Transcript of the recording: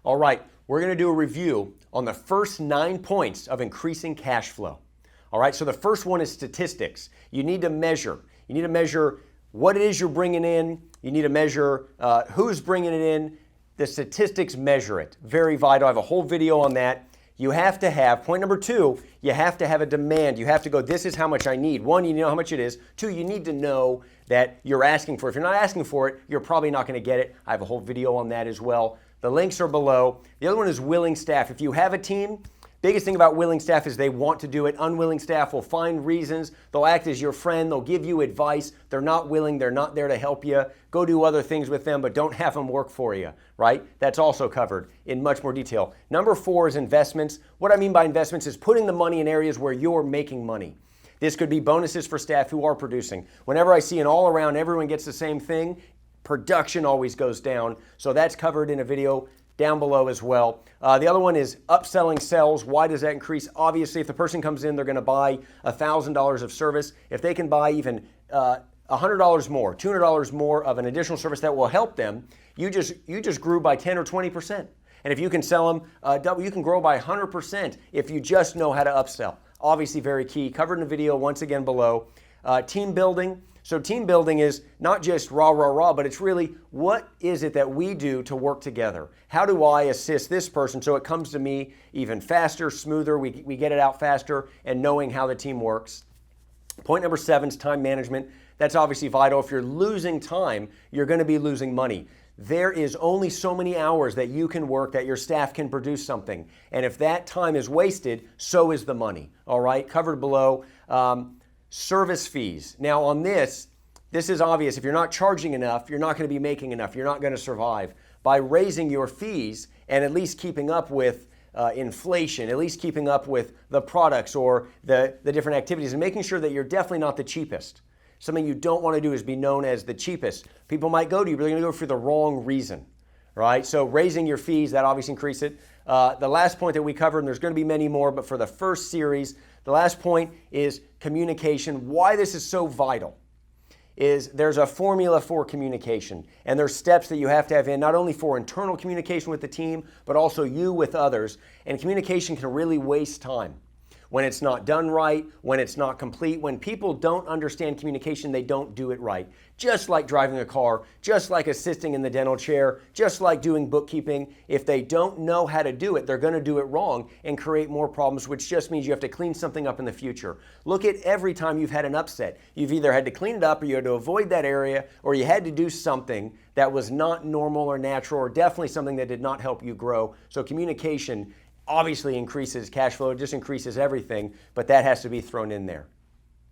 All right, we're going to do a review on the first 9 points of increasing cash flow. All right, so the first one is statistics. You need to measure. You need to measure what it is you're bringing in. You need to measure who's bringing it in. The statistics measure it. Very vital. I have a whole video on that. You have to have, point number 2, you have to have a demand. You have to go, this is how much I need. 1, you know how much it is. 2, you need to know that you're asking for it. If you're not asking for it, you're probably not going to get it. I have a whole video on that as well. The links are below. The other one is willing staff. If you have a team, biggest thing about willing staff is they want to do it. Unwilling staff will find reasons. They'll act as your friend. They'll give you advice. They're not willing. They're not there to help you. Go do other things with them, but don't have them work for you, right? That's also covered in much more detail. Number 4 is investments. What I mean by investments is putting the money in areas where you're making money. This could be bonuses for staff who are producing. Whenever I see an all around, everyone gets the same thing, production always goes down. So that's covered in a video down below as well. The other one is upselling sales. Why does that increase? Obviously, if the person comes in, they're going to buy $1,000 of service. If they can buy even $100 more, $200 more of an additional service that will help them, you just grew by 10 or 20%. And if you can sell them double, you can grow by 100% if you just know how to upsell. Obviously, very key. Covered in the video once again below. Team building. So team building is not just rah, rah, rah, but it's really what is it that we do to work together? How do I assist this person so it comes to me even faster, smoother, we get it out faster, and knowing how the team works. Point number 7 is time management. That's obviously vital. If you're losing time, you're going to be losing money. There is only so many hours that you can work that your staff can produce something. And if that time is wasted, so is the money. All right, covered below. Service fees. Now on this is obvious. If you're not charging enough, you're not going to be making enough. You're not going to survive. By raising your fees and at least keeping up with inflation, at least keeping up with the products or the different activities and making sure that you're definitely not the cheapest. Something you don't want to do is be known as the cheapest. People might go to you, but they're going to go for the wrong reason, right? So raising your fees, that obviously increases it. The last point that we covered, and there's going to be many more, but for the first series, the last point is communication. Why this is so vital is there's a formula for communication, and there's steps that you have to have in, not only for internal communication with the team, but also you with others. And communication can really waste time. When it's not done right, when it's not complete, when people don't understand communication, they don't do it right. Just like driving a car, just like assisting in the dental chair, just like doing bookkeeping. If they don't know how to do it, they're going to do it wrong and create more problems, which just means you have to clean something up in the future. Look at every time you've had an upset. You've either had to clean it up or you had to avoid that area or you had to do something that was not normal or natural or definitely something that did not help you grow. So communication obviously increases cash flow, it just increases everything, but that has to be thrown in there.